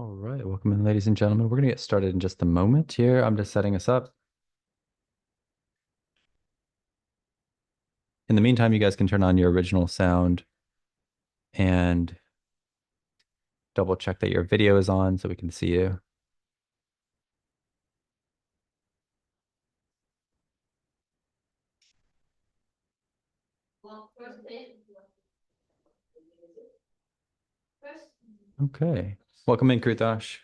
All right, welcome in, ladies and gentlemen. We're going to get started in just a moment here. I'm just setting us up. In the meantime, you guys can turn on your original sound and double check that your video is on so we can see you. Okay. Welcome in, Krutash.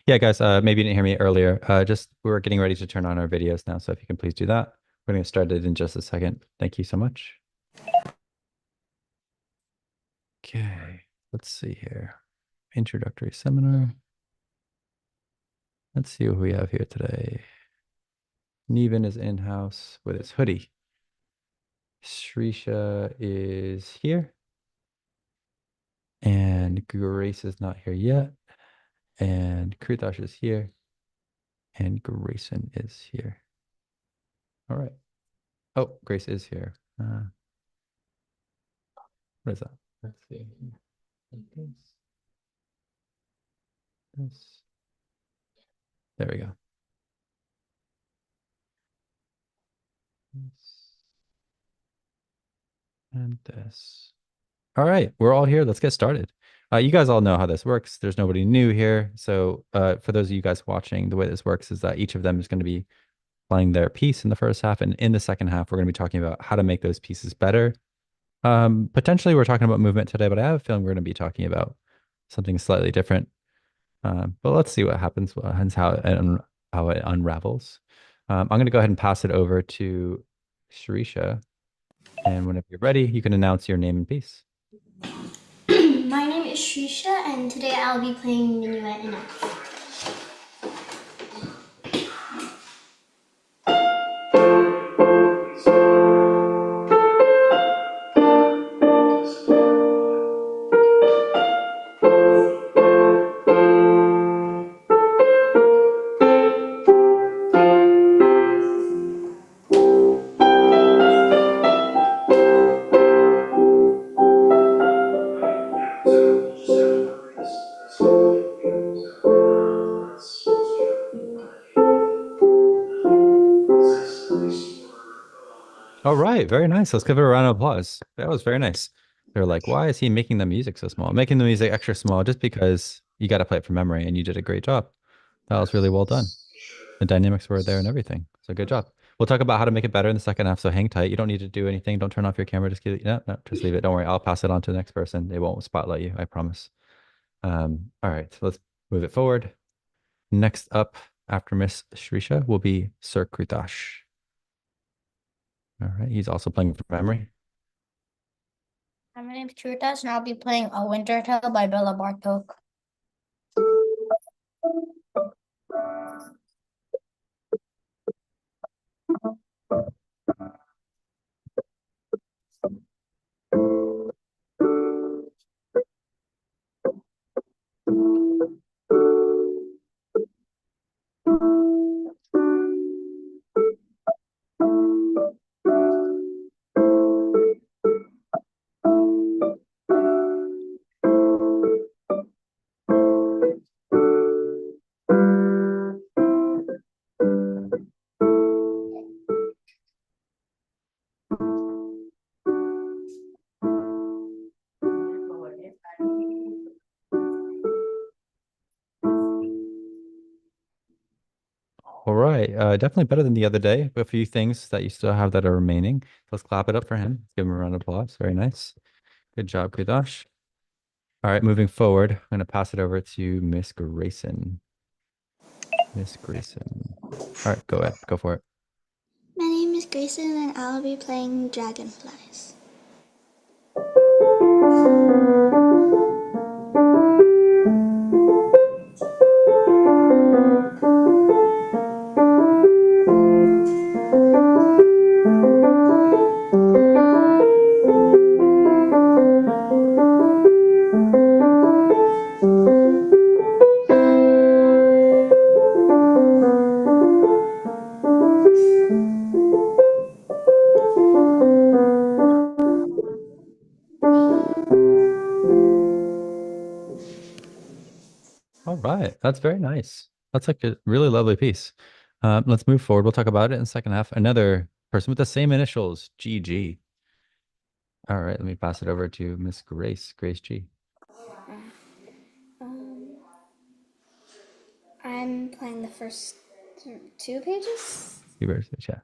Yeah, guys, maybe you didn't hear me earlier. Just we're getting ready to turn on our videos now, so if you can please do that. We're going to get started in just a second. Thank you so much. Okay, let's see here. Introductory seminar. Let's see what we have here today. Nevin is in-house with his hoodie. Shrisha is here. And Grace is not here yet. And Kritash is here. And Grayson is here. All right. Oh, Grace is here. What is that? Let's see. This. There we go. This. And this. All right, we're all here. Let's get started. You guys all know how this works. There's nobody new here. So for those of you guys watching, the way this works is that each of them is going to be playing their piece in the first half. And in the second half, we're going to be talking about how to make those pieces better. Potentially, we're talking about movement today, but I have a feeling we're going to be talking about something slightly different. But let's see what happens and how it unravels. I'm going to go ahead and pass it over to Shrisha. And whenever you're ready, you can announce your name and piece. My name is Shrisha, and today I'll be playing Minuet in F. All right, very nice. Let's give it a round of applause. That was very nice. They're like, why is he making the music so small? Making the music extra small just because you got to play it from memory, and you did a great job. That was really well done. The dynamics were there and everything. So good job. We'll talk about how to make it better in the second half. So hang tight. You don't need to do anything. Don't turn off your camera. Just keep it. No, just leave it. Don't worry. I'll pass it on to the next person. They won't spotlight you. I promise. All right. So let's move it forward. Next up after Miss Shrisha will be Sir Kritash. All right. He's also playing from memory. My name is Kirtas, and I'll be playing A Winter Tale by Bela Bartok. All right. Definitely better than the other day. A few things that you still have that are remaining. Let's clap it up for him. Give him a round of applause. Very nice. Good job, Kritash. All right, moving forward, I'm going to pass it over to Miss Grayson. Miss Grayson. All right, go ahead. Go for it. My name is Grayson, and I'll be playing Dragonflies. All right. That's very nice. That's like a really lovely piece. Let's move forward. We'll talk about it in the second half. Another person with the same initials, GG. All right. Let me pass it over to Miss Grace, Grace G. Um, I'm playing the first two pages. Yeah.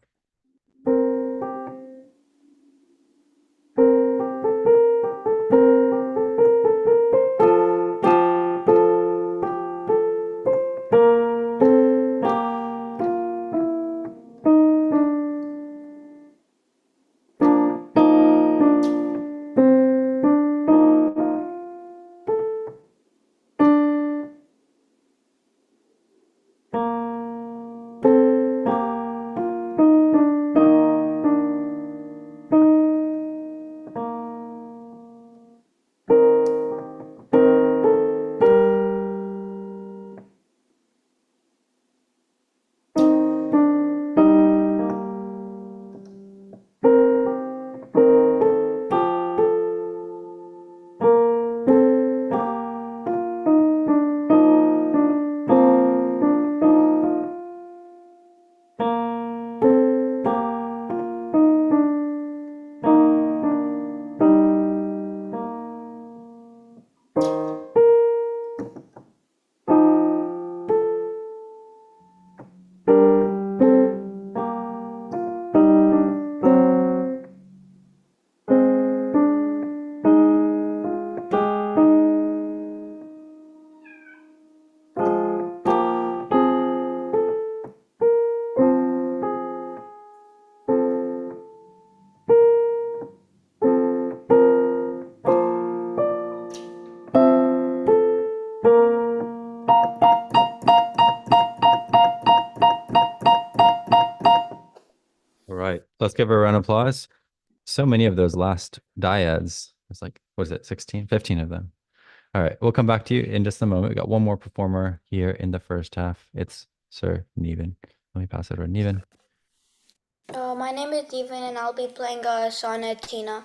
All right. Let's give her a round of applause. So many of those last dyads. It's like, what is it, 16, 15 of them. All right. We'll come back to you in just a moment. We got one more performer here in the first half. It's Sir Neven. Let me pass it over to Neven. My name is Steven, and I'll be playing Sonatina.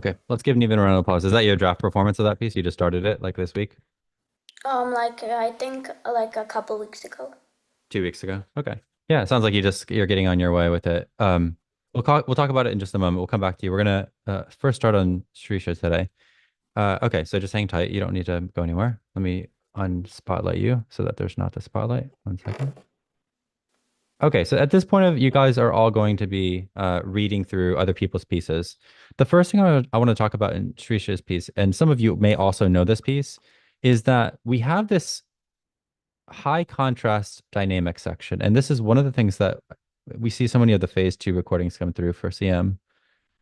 Okay, let's give Neve a round of applause. Is that your draft performance of that piece? You just started it like this week? Like I think like a couple weeks ago. 2 weeks ago. Okay. Yeah, it sounds like you're getting on your way with it. We'll talk about it in just a moment. We'll come back to you. We're gonna first start on Srisha today. Okay, so just hang tight. You don't need to go anywhere. Let me unspotlight you so that there's not the spotlight. 1 second. Okay, so at this point of you guys are all going to be reading through other people's pieces. The first thing I want to talk about in Srisha's piece, and some of you may also know this piece, is that we have this high contrast dynamic section. And this is one of the things that we see so many of the phase 2 recordings come through for CM.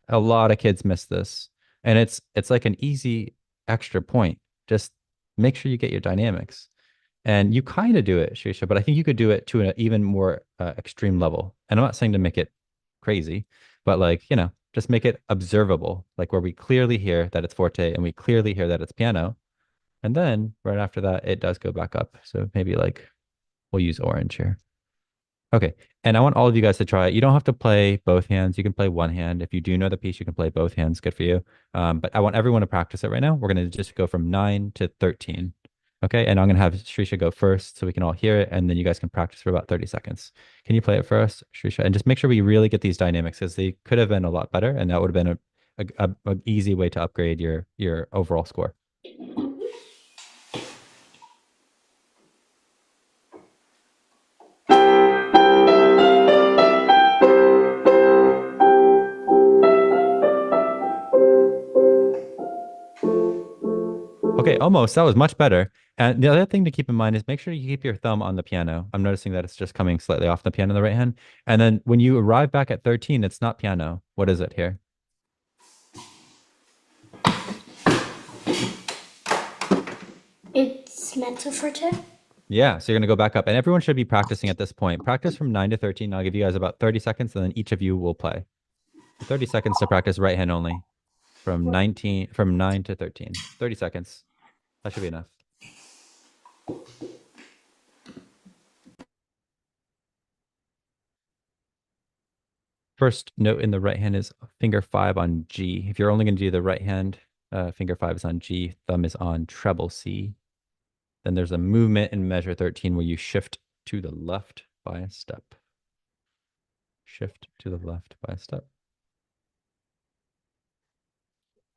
A lot of kids miss this. And it's like an easy extra point. Just make sure you get your dynamics. And you kind of do it, Shisha, but I think you could do it to an even more extreme level. And I'm not saying to make it crazy, but like, just make it observable, like where we clearly hear that it's forte and we clearly hear that it's piano. And then right after that, it does go back up. So maybe like we'll use orange here. Okay. And I want all of you guys to try it. You don't have to play both hands. You can play one hand. If you do know the piece, you can play both hands. Good for you. But I want everyone to practice it right now. We're going to just go from 9 to 13. Okay. And I'm going to have Shrisha go first so we can all hear it. And then you guys can practice for about 30 seconds. Can you play it for us, Shrisha? And just make sure we really get these dynamics because they could have been a lot better. And that would have been a easy way to upgrade your overall score. Okay, almost. That was much better. And the other thing to keep in mind is make sure you keep your thumb on the piano. I'm noticing that it's just coming slightly off the piano in the right hand. And then when you arrive back at 13, it's not piano. What is it here? It's mezzo forte. Yeah, so you're going to go back up. And everyone should be practicing at this point. Practice from 9 to 13. I'll give you guys about 30 seconds, and then each of you will play. 30 seconds to practice right hand only from 9 to 13. 30 seconds. That should be enough. First note in the right hand is finger 5 on G. If you're only going to do the right hand, finger 5 is on G, thumb is on treble C. Then there's a movement in measure 13 where you shift to the left by a step. Shift to the left by a step.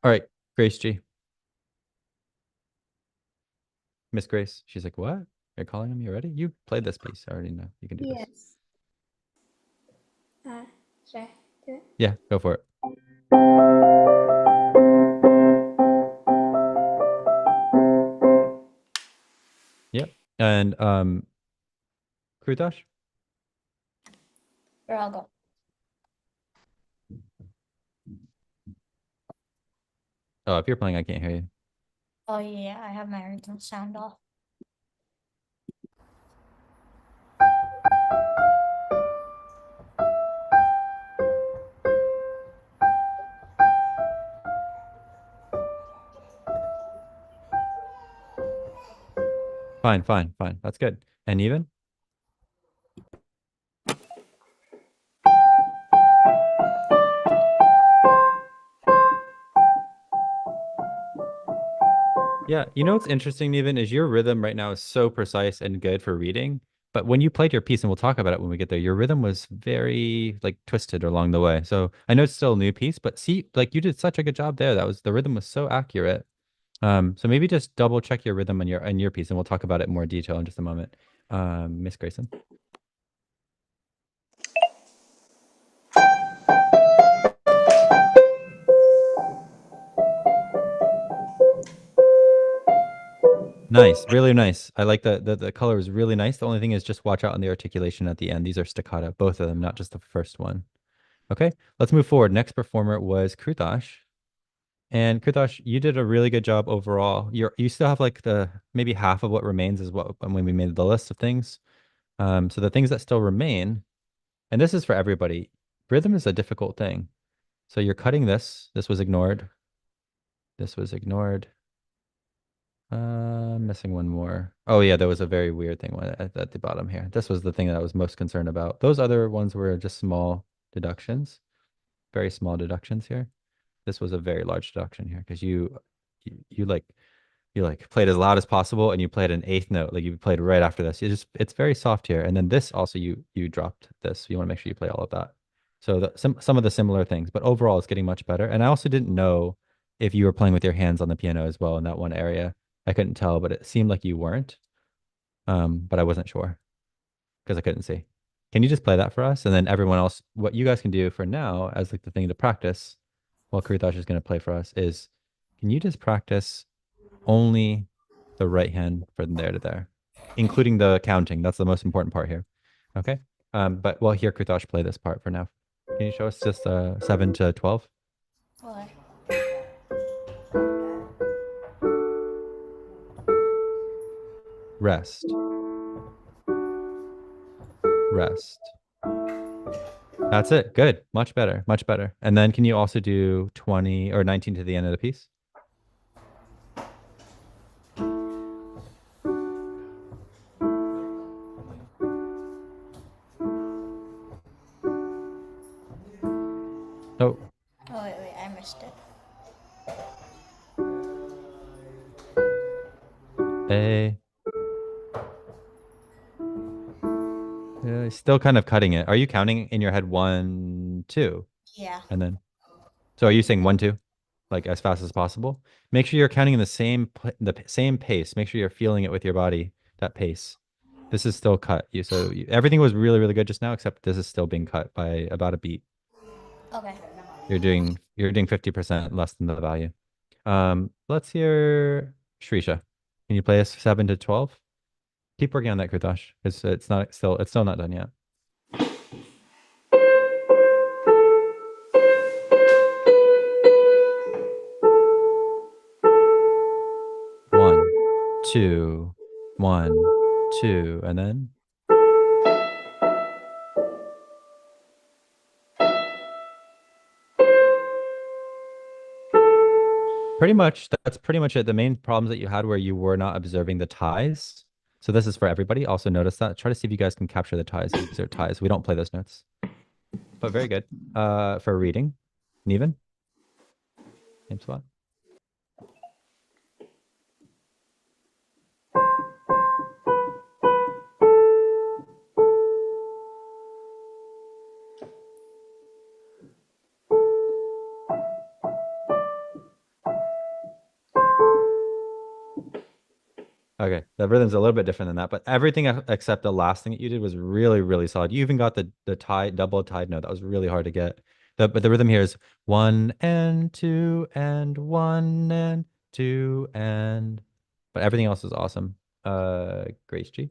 All right, Grace G. Miss Grace. She's like, what? You're calling on me already? You played this piece. I already know. You can do this. Yes. Should I do it? Yeah, go for it. Yep. And Krutash? Here, I'll go. Oh, if you're playing, I can't hear you. Oh yeah, I have my original sound off. Fine, fine, fine. That's good. And even? Yeah, you know what's interesting, even is your rhythm right now is so precise and good for reading. But when you played your piece, and we'll talk about it when we get there, your rhythm was very like twisted along the way. So I know it's still a new piece, but see, like you did such a good job there. The rhythm was so accurate. So maybe just double check your rhythm on your piece, and we'll talk about it in more detail in just a moment. Miss Grayson. Nice, really nice. I like the color is really nice. The only thing is just watch out on the articulation at the end. These are staccato, both of them, not just the first one. Okay, let's move forward. Next performer was Krutash. And Krutash, you did a really good job overall. You still have like the maybe half of what remains is what when we made the list of things. So the things that still remain, and this is for everybody, rhythm is a difficult thing. So you're cutting this. This was ignored. This was ignored. Missing one more. Oh yeah, there was a very weird thing at the bottom here. This was the thing that I was most concerned about. Those other ones were just small deductions, very small deductions here. this was a very large deduction here because you like played as loud as possible and you played an eighth note. Like you played right after this. It's very soft here. And then this also you dropped this. You want to make sure you play all of that. So some of the similar things, but overall it's getting much better. And I also didn't know if you were playing with your hands on the piano as well in that one area. I couldn't tell, but it seemed like you weren't. But I wasn't sure because I couldn't see. Can you just play that for us? And then everyone else, what you guys can do for now as like the thing to practice while Karitash is going to play for us is, can you just practice only the right hand from there to there, including the counting. That's the most important part here. Okay. But we'll hear Kritosh play this part for now. Can you show us just 7 to 12? Or Rest. Rest. That's it. Good. Much better. Much better. And then can you also do 20 or 19 to the end of the piece? Oh, oh wait, I missed it. A. Yeah, still kind of cutting it. Are you counting in your head 1, 2? Yeah. And then, so are you saying 1, 2, like as fast as possible? Make sure you're counting in the same pace. Make sure you're feeling it with your body, that pace. This is still cut. Everything was really, really good just now, except this is still being cut by about a beat. Okay. You're doing 50% less than the value. Let's hear Shrisha. Can you play us 7 to 12? Keep working on that, Krutash. It's still not done yet. One, two, 1, 2, and then pretty much that's pretty much it. The main problems that you had where you were not observing the ties. So this is for everybody. Also notice that. Try to see if you guys can capture the ties. These are ties. We don't play those notes. But very good. For reading, Neven, same spot. Okay, the rhythm's a little bit different than that, but everything except the last thing that you did was really, really solid. You even got the double tied note. That was really hard to get. But the rhythm here is 1 and 2 and 1 and 2 and. But everything else is awesome. Grace G.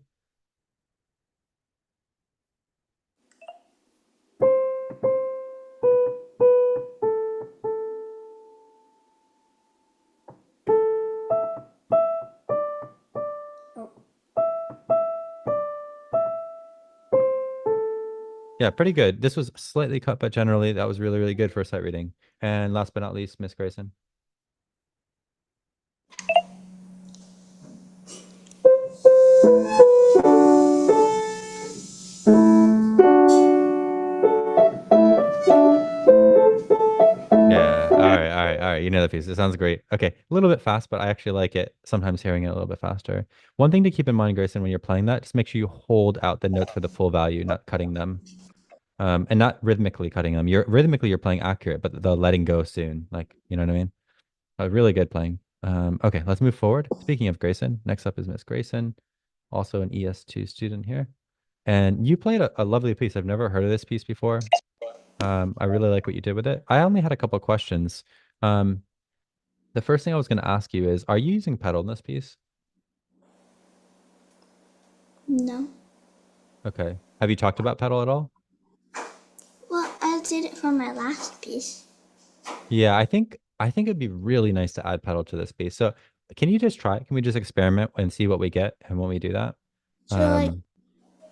Yeah, pretty good. This was slightly cut, but generally that was really, really good for a sight reading. And last but not least, Miss Grayson. Yeah. All right. You know the piece. It sounds great. Okay. A little bit fast, but I actually like it. Sometimes hearing it a little bit faster. One thing to keep in mind, Grayson, when you're playing that, just make sure you hold out the notes for the full value, not cutting them. And not rhythmically cutting them. You're playing accurate, but the letting go soon. Like, you know what I mean? Really good playing. Okay, let's move forward. Speaking of Grayson, next up is Miss Grayson, also an ES2 student here. And you played a lovely piece. I've never heard of this piece before. I really like what you did with it. I only had a couple questions. Um, the first thing I was going to ask you is, are you using pedal in this piece? No. Okay. Have you talked about pedal at all? Well, I did it for my last piece. Yeah, I think it'd be really nice to add pedal to this piece. So can you just try? Can we just experiment and see what we get and when we do that? So like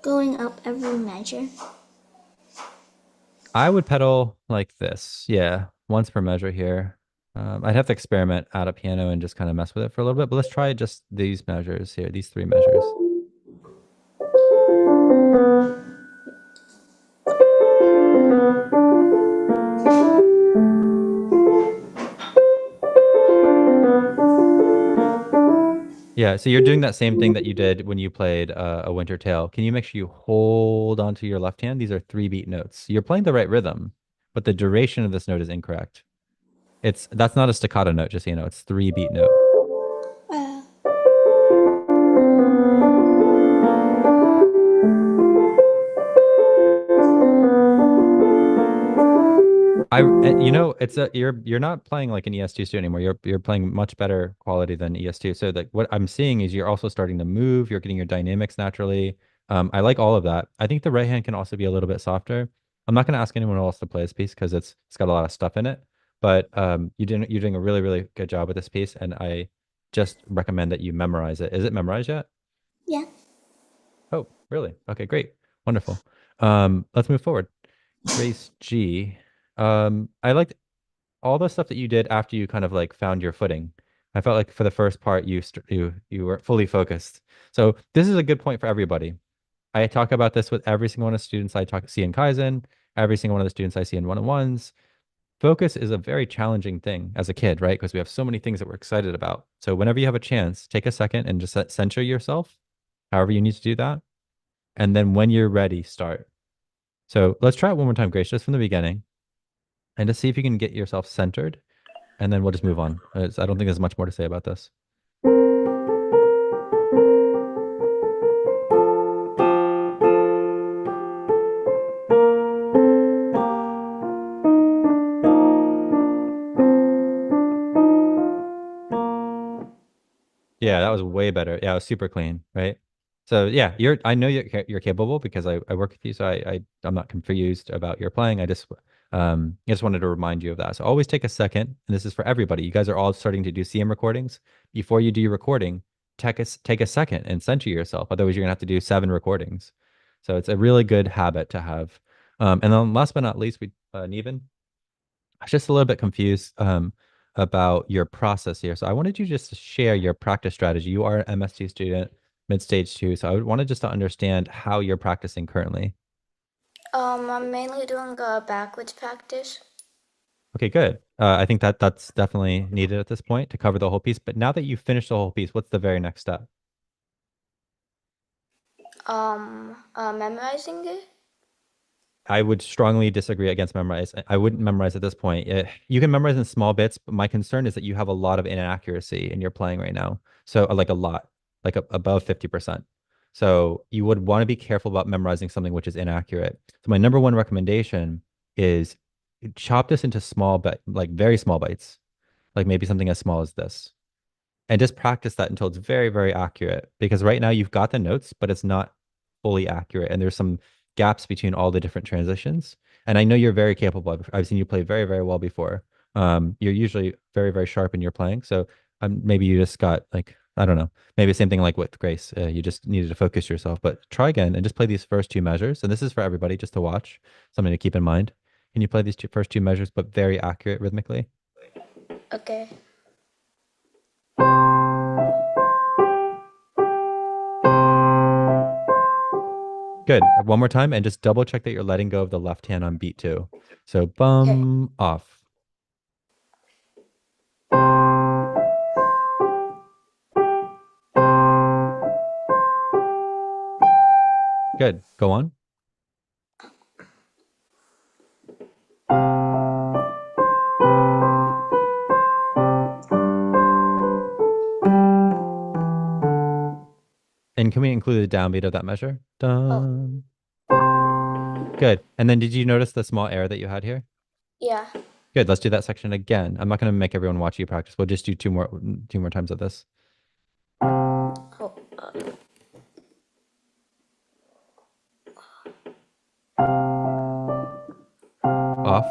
going up every measure. I would pedal like this. Yeah, once per measure here. I'd have to experiment at a piano and just kind of mess with it for a little bit, but let's try just these measures here, these 3 measures. Yeah, so you're doing that same thing that you did when you played a Winter Tale. Can you make sure you hold onto your left hand? These are 3-beat notes. You're playing the right rhythm, but the duration of this note is incorrect. That's not a staccato note, just so you know. It's 3-beat note. Uh, It's you're not playing like an ES2 student anymore. You're playing much better quality than ES2. So like what I'm seeing is you're also starting to move. You're getting your dynamics naturally. I like all of that. I think the right hand can also be a little bit softer. I'm not going to ask anyone else to play this piece because it's got a lot of stuff in it. But you're doing a really good job with this piece, and I just recommend that you memorize it. Is it memorized yet? yeah. Oh, really? Okay, great. Wonderful. Let's move forward. Grace G. I liked all the stuff that you did after you kind of like found your footing. I felt like for the first part you were fully focused. So this is a good point for everybody. I talk about this with every single one of the students I see in Kaizen, every single one of the students I see in one-on-ones. Focus is a very challenging thing as a kid, right? Because we have so many things that we're excited about. So whenever you have a chance, take a second and just center yourself, however you need to do that. And then when you're ready, start. So let's try it one more time, Grace, just from the beginning, and just see if you can get yourself centered, and then we'll just move on. I don't think there's much more to say about this. Yeah, that was way better. Yeah, it was super clean, right? So yeah, I know you're capable because I work with you, so I'm not confused about your playing. I just wanted to remind you of that. So always take a second, and this is for everybody. You guys are all starting to do CM recordings. Before you do your recording, take a second and center yourself. Otherwise, you're gonna have to do 7 recordings. So it's a really good habit to have. And then last but not least, Neven. I was just a little bit confused about your process here. So I wanted you just to share your practice strategy. You are an MST student, mid-stage 2. So I would wanted just to understand how you're practicing currently. I'm mainly doing backwards practice. Okay, good. I think that's definitely needed at this point to cover the whole piece. But now that you've finished the whole piece, what's the very next step? Memorizing it. I would strongly disagree against memorize. I wouldn't memorize at this point. You can memorize in small bits, but my concern is that you have a lot of inaccuracy in your playing right now. So like a lot, like above 50%. So you would want to be careful about memorizing something which is inaccurate. So my number one recommendation is chop this into like very small bites, like maybe something as small as this, and just practice that until it's very accurate, because right now you've got the notes but it's not fully accurate, and there's some gaps between all the different transitions. And I know you're very capable. I've seen you play very well before. You're usually very sharp in your playing, so maybe you just got like, I don't know, maybe the same thing like with Grace. You just needed to focus yourself, but try again and just play these first 2 measures, and this is for everybody just to watch, something to keep in mind. Can you play these first 2 measures but very accurate rhythmically? Okay. Good. One more time, and just double check that you're letting go of the left hand on beat 2. So Okay. bum off. Good. Go on. And can we include the downbeat of that measure? Oh, Dun. Good. And then did you notice the small error that you had here? yeah. Good. Let's do that section again. I'm not going to make everyone watch you practice. We'll just do two more times of this. Oh, Off.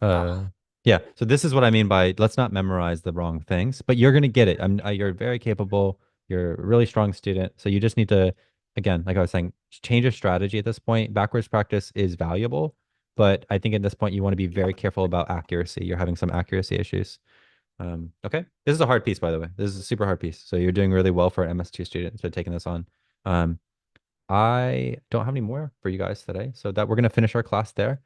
Uh, yeah. So this is what I mean by let's not memorize the wrong things, but you're gonna get it. You're very capable. You're a really strong student. So you just need to, again, like I was saying, change your strategy at this point. Backwards practice is valuable, but I think at this point you want to be very careful about accuracy. You're having some accuracy issues. Okay. This is a hard piece, by the way. This is a super hard piece. So you're doing really well for an MS2 student. So taking this on. I don't have any more for you guys today. So that we're gonna finish our class there.